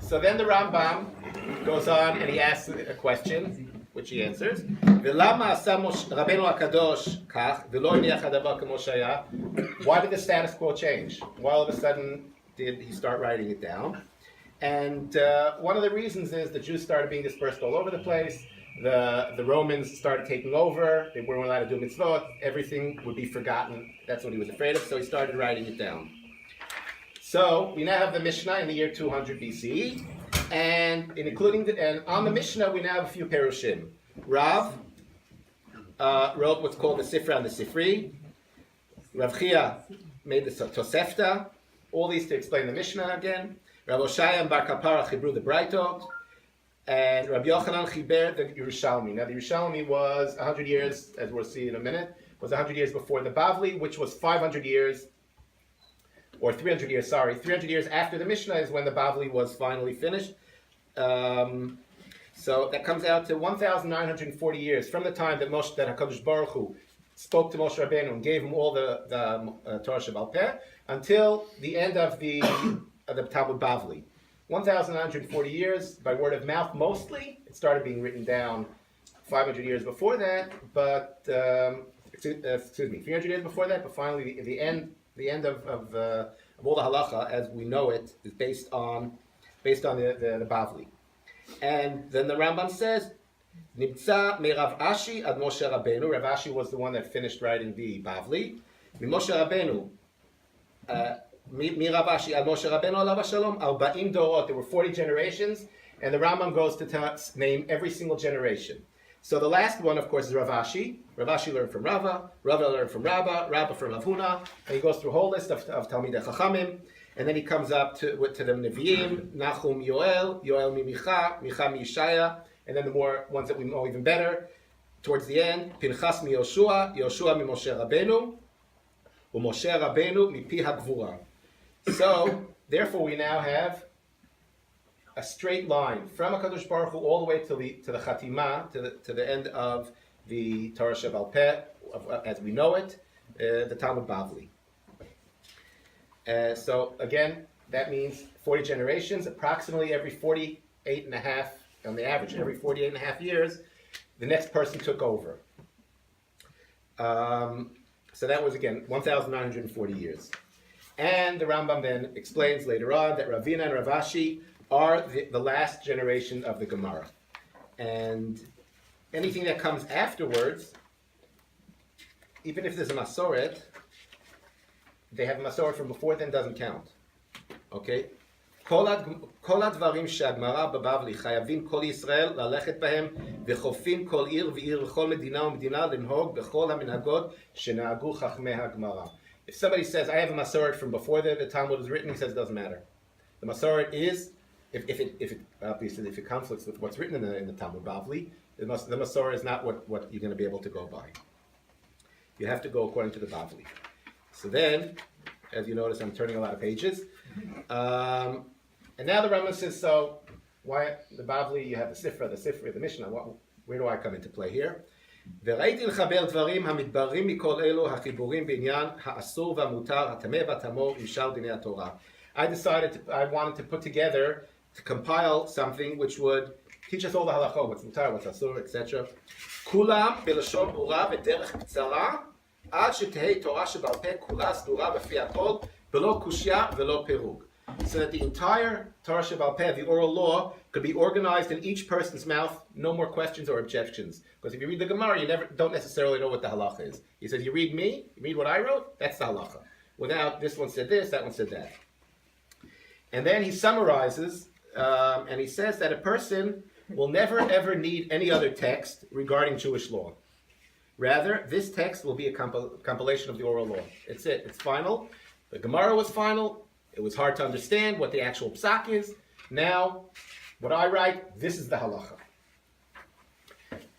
So then the Rambam goes on and he asks a question, which he answers. Why did the status quo change? Why all of a sudden did he start writing it down? And one of the reasons is the Jews started being dispersed all over the place. The Romans started taking over. They weren't allowed to do mitzvot. Everything would be forgotten. That's what he was afraid of, so he started writing it down. So we now have the Mishnah in the year 200 BCE, and on the Mishnah we now have a few perushim. Rav wrote what's called the Sifra and the Sifri. Rav Chia made the Tosefta. All these to explain the Mishnah again. Rav Oshaya and Bar Kapara chibru the Braitot, and Rabbi Yochanan chiber the Yerushalmi. Now the Yerushalmi was 100 years, as we'll see in a minute, was 100 years before the Bavli, which was 500 years. Or 300 years, 300 years after the Mishnah is when the Bavli was finally finished. So that comes out to 1,940 years from the time that HaKadosh Baruch Hu spoke to Moshe Rabbeinu and gave him all the Torah Sheba'al Peh until the end of the Talmud Bavli. 1,940 years by word of mouth mostly. It started being written down 500 years before that, but 300 years before that, but finally the end of all the halacha as we know it is based on the Bavli. And then the Rambam says, Nimtza me Rav Ashi ad Moshe Rabbeinu. Rav Ashi was the one that finished writing the Bavli. Mi Moshe Rabbeinu, mi Rav Ashi ad Moshe Rabbeinu alav shalom, 40 dorot. There were 40 generations, and the Rambam goes to name every single generation. So the last one, of course, is Rav Ashi. Rav Ashi learned from Rava. Rava learned from Rabba. Rabba from Rav Huna. And he goes through a whole list of Talmidei Chachamim. And then he comes up to the Nevi'im, Nachum Yoel, Yoel mi Micha, Micha mi Yishaya. And then the more ones that we know even better, towards the end, Pinchas mi Yoshua, Yoshua mi Moshe Rabbeinu, Moshe Rabbeinu mi Pi HaGvura. So, therefore, we now have a straight line from HaKadosh Baruch Hu all the way to the Chatima, to the end of the Torah Sheba'al Peh, as we know it, the Talmud Bavli. So again, that means 40 generations, approximately every 48 and a half, on the average, every 48 and a half years, the next person took over. So that was, again, 1,940 years. And the Rambam then explains later on that Ravina and Rav Ashi are the last generation of the Gemara. And anything that comes afterwards, even if there's a Masoret, they have a Masoret from before then, doesn't count. Okay? כל הדברים שהגמרא בבבלי חייבים כל ישראל ללכת בהם וחופים כל עיר ועיר וכל מדינה ומדינה לנהוג בכל המנהגות שנהגו חכמי הגמרא. If somebody says, I have a Masoret from before the Talmud was written, he says it doesn't matter. The Masoret is, if it conflicts with what's written in the Talmud Bavli, the Masorah is not what you're going to be able to go by. You have to go according to the Bavli. So then, as you notice, I'm turning a lot of pages. And now the Rambam says, so, why the Bavli, you have the Sifra, the Mishnah, where do I come into play here? וראיתי לחבר דברים המתבררים מכל אלו החיבורים בעניין האסור והמותר, הטמא והטמור עם שאר דיני התורה. I wanted to put together, to compile something which would teach us all the halachot, what's mutar, what's asur, etc. כולם בלשון ברורה ודרך קצרה, עד שתהא תורה שבעל פה כולה סדורה בפי הכל, בלא קושיה ולא פירוג. So that the entire Torah Sheba'al Peh, the oral law, could be organized in each person's mouth, no more questions or objections. Because if you read the Gemara, you don't necessarily know what the halacha is. He says, you read me, you read what I wrote, that's the halacha. Without, this one said this, that one said that. And then he summarizes, and he says that a person will never ever need any other text regarding Jewish law. Rather, this text will be a compilation of the oral law. It's it. It's final. The Gemara was final. It was hard to understand what the actual psak is. Now, what I write, this is the halacha.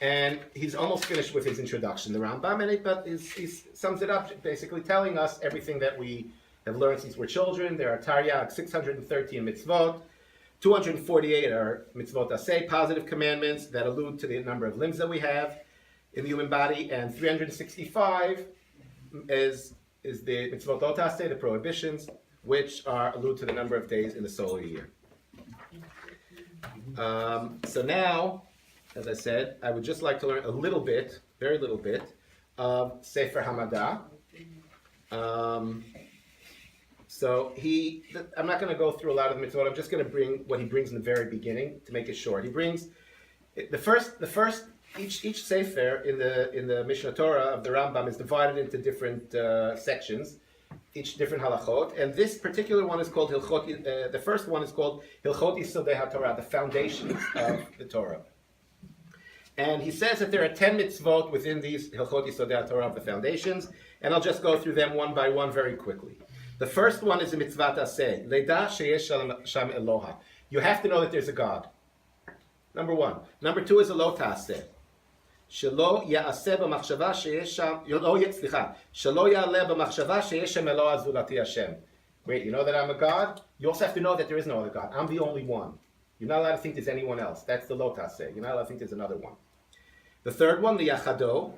And he's almost finished with his introduction, the Rambam, but he sums it up, basically telling us everything that we have learned since we're children. There are Taryag 613 mitzvot, 248 are mitzvot aseh, positive commandments that allude to the number of limbs that we have in the human body, and 365 is the mitzvot aseh, the prohibitions, which allude to the number of days in the solar year. So now, as I said, I would just like to learn a little bit, very little bit, of Sefer Hamadah. I'm not going to go through a lot of the mitzvot. I'm just going to bring what he brings in the very beginning to make it short. He brings each sefer in the Mishne Torah of the Rambam is divided into different sections, each different halachot, and this particular one is called Hilchot. The first one is called Hilchot Yisodei HaTorah, the foundations of the Torah. And he says that there are 10 mitzvot within these Hilchot Yisodei HaTorah of the foundations, and I'll just go through them one by one very quickly. The first one is the mitzvah taseh, Leda sheyesh sham Eloha. You have to know that there's a God. Number one. Number two is a lo taseh. Shelo ya'aseh b'machshava sheyesh sham, Shelo ya'aleh b'machshava sheyesh sham Eloha zulati Hashem. Wait, you know that I'm a God? You also have to know that there is no other God. I'm the only one. You're not allowed to think there's anyone else. That's the lo taseh. You're not allowed to think there's another one. The third one, the yachado.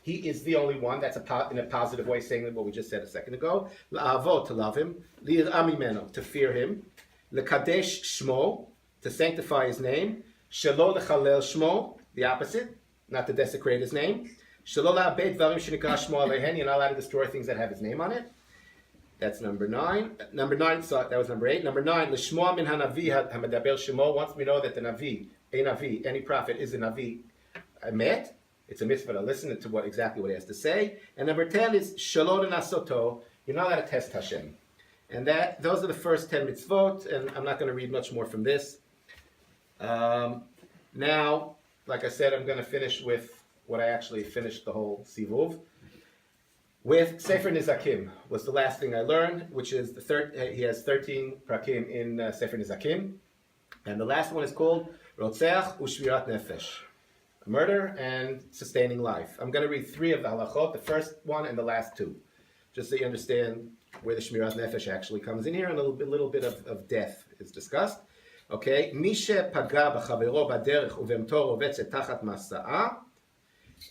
He is the only one. That's in a positive way, saying what we just said a second ago. La'avot, to love him. Li'ir'a mimeno, to fear him. L'kadesh shmo, to sanctify his name. Shelo lechalel shmo, the opposite, not to desecrate his name. Shelo la'abed dvarim shenikra shmo alehen, you're not allowed to destroy things that have his name on it. That's number 9. Number 9, so that was number 8. Number 9, l'shmoa min hanavi hamadaber shmo. Once we know that the navi, any prophet is a navi, emet, it's a mitzvah to listen to exactly what he has to say. And number 10 is shalom nasoto. You're not allowed to test Hashem. And those are the first 10 mitzvot, and I'm not going to read much more from this. Now, like I said, I'm going to finish with what I actually finished the whole sivuv. With Sefer Nizakim was the last thing I learned, which is he has 13 prakim in Sefer Nizakim. And the last one is called Rotzeach Ushvirat Nefesh. Murder and sustaining life. I'm going to read 3 of the halachot, the first one and the last 2, just so you understand where the Shmirat Nefesh actually comes in here, and a little bit of death is discussed. Okay, Mishe paga b'chavero b'derech uvemtor ovetzet tachat masa'a.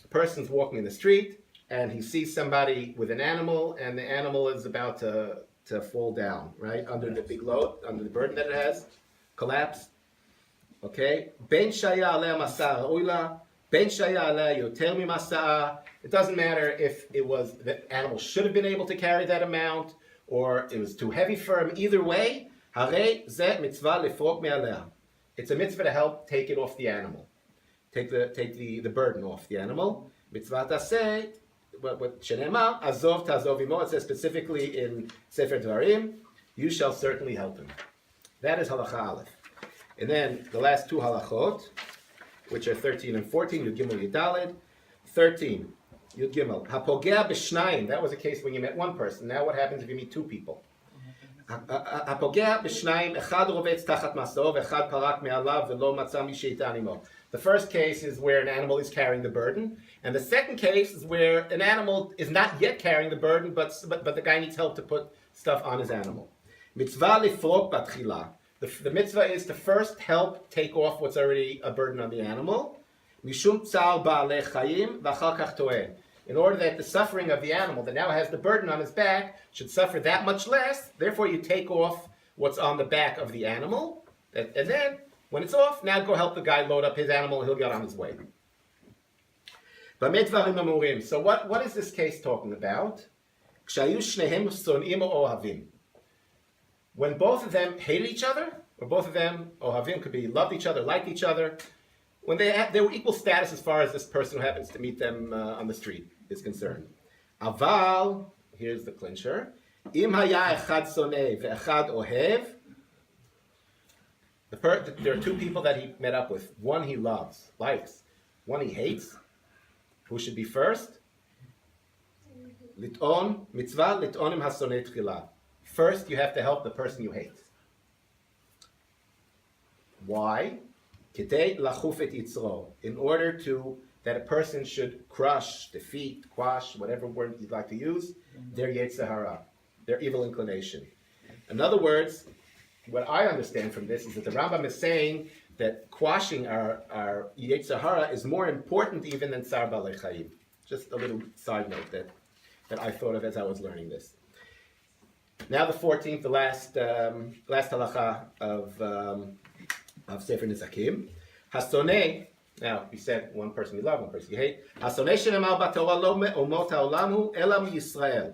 A person's walking in the street, and he sees somebody with an animal, and the animal is about to fall down, right, under the big load, under the burden that it has, collapse. Okay, ben shaya aleh masa'ah oila, ben shaya aleh yoter mimasa'ah. It doesn't matter if the animal should have been able to carry that amount, or it was too heavy for him. Either way, harei zeh mitzvah lefrok me'aleh. It's a mitzvah to help take it off the animal, take the burden off the animal. Mitzvah taseh, what shenema azov tazov imo. It says specifically in Sefer Dvarim, you shall certainly help him. That is halacha aleph. And then the last 2 halachot, which are 13 and 14, Yud Gimel Yudalid. 13, Yud Gimel. Hapogea b'shnayim. That was a case when you met one person. Now what happens if you meet 2 people? Hapogea b'shnayim, echad rovetz tachat masov, echad parak me'alav, v'lo matzah mi she'ita imo. The first case is where an animal is carrying the burden, and the second case is where an animal is not yet carrying the burden, but the guy needs help to put stuff on his animal. Mitzvah lifrok batchila. The mitzvah is to first help take off what's already a burden on the animal. Mishum tzal ba'alei chayim v'achar kach toeh. In order that the suffering of the animal that now has the burden on his back should suffer that much less, therefore you take off what's on the back of the animal, and then when it's off, now go help the guy load up his animal and he'll get on his way. So what is this case talking about? Kshayu shnehem son'im ohavim. When both of them hated each other, or both of them, ohavim, could be loved each other, liked each other, when they were equal status as far as this person who happens to meet them on the street is concerned. Aval, here's the clincher, im haya echad soneh ve'echad ohev. There are 2 people that he met up with. One he loves, likes. One he hates. Who should be first? Lit'on, mitzvah lit'onim hasoneh tchila. First, you have to help the person you hate. Why? Kedei lachuf et yitzro. In order that a person should crush, defeat, quash, whatever word you'd like to use, their yetzer hara, their evil inclination. In other words, what I understand from this is that the Rambam is saying that quashing our yetzer hara is more important even than tsar ba'alei chayim. Just a little side note that I thought of as I was learning this. Now the 14th, the last halacha of of Sefer Nizakim. Hasonei, now we said one person you love, one person you hate. Hasonei shenemar b'Torah lo me'omot ha'olam hu ela miYisrael.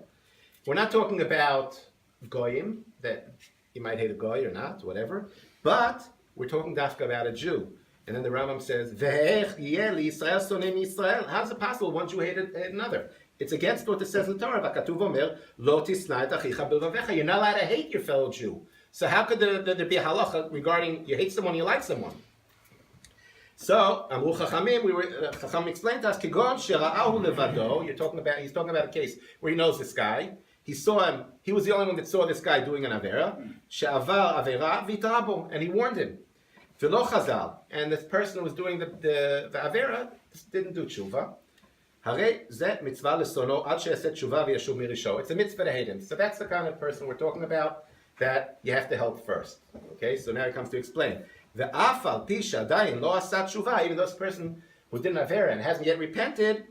We're not talking about goyim, that you might hate a goy or not, whatever, but we're talking dafka about a Jew. And then the Rambam says, Ve'ech yeh liYisrael sonei miYisrael. How is it possible one Jew hated another? It's against what it says in the Torah. V'katuv omer, lo tisna et achicha b'levavecha. You're not allowed to hate your fellow Jew. So how could there be a halacha regarding you hate someone, you like someone? So, Amru Chachamim, Chacham explained to us, Kigon shera'ahu levado. He's talking about a case where he knows this guy. He saw him. He was the only one that saw this guy doing an avera. She'avar avera v'tarabo, and he warned him. V'lo chazal, and this person who was doing the avera didn't do tshuva. Hare zeh mitzvah lesono ad she'aseh tshuva v'yashuv mirisho. It's a mitzvah to hate him. So that's the kind of person we're talking about that you have to help first. Okay, so now he comes to explain. The afal pisha dayin lo asat tshuva, even though this person who did an avera and hasn't yet repented,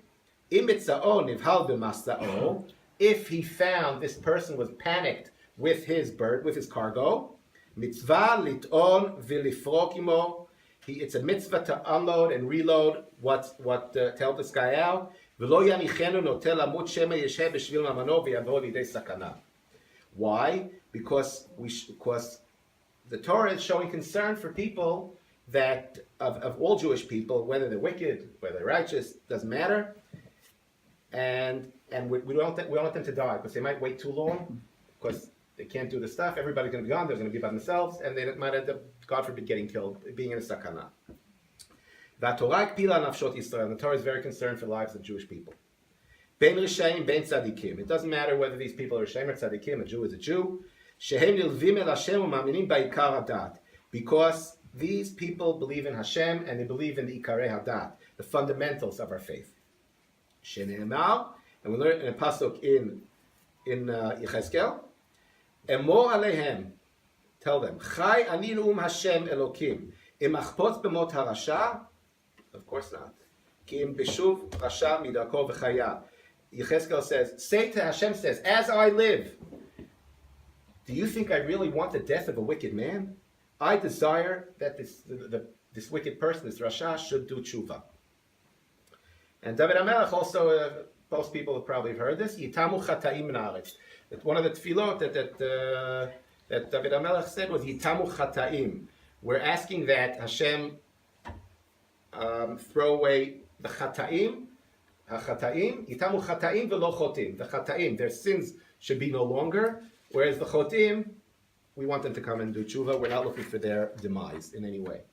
imitzao nivhal b'masao. If he found this person was panicked with his bird, with his cargo, mitzvah lit'on v'lifrok imo. It's a mitzvah to unload and reload to help this guy out. V'lo yanichenu notel amut shema yesheh b'shvil mamano v'yavo lidei sakana. Why? Because the Torah is showing concern for people that of all Jewish people, whether they're wicked, whether they're righteous, doesn't matter. And we don't want them to die because they might wait too long because they can't do the stuff. Everybody's going to be gone. They're going to be by themselves, and they might end up, God forbid, getting killed, being in a sakana. The Torah is very concerned for the lives of Jewish people. Ben Rishaim, Ben Tzadikim. It doesn't matter whether these people are Rishaim or Tzadikim. A Jew is a Jew. Because these people believe in Hashem and they believe in the Ikarei Hadat, the fundamentals of our faith. Shene'emar, and we learn in a pasuk in Yechezkel, Emor alehem, tell them, Chai ani Hashem Elokim, im achpotz b'mot harasha, of course not, ki im beshuv rasha midarko v'chaya. Yechezkel says, Hashem says, as I live, do you think I really want the death of a wicked man? I desire that this wicked person, this rasha, should do tshuva. And David HaMelech also, most people have probably heard this, Yitamu chataim na'aretz. That one of the tefillot that David HaMelech said was Yitamu chataim. We're asking that Hashem throw away the chataim, Yitamu chataim v'lo chotim. The chataim, their sins should be no longer, whereas the chotim, we want them to come and do tshuva. We're not looking for their demise in any way.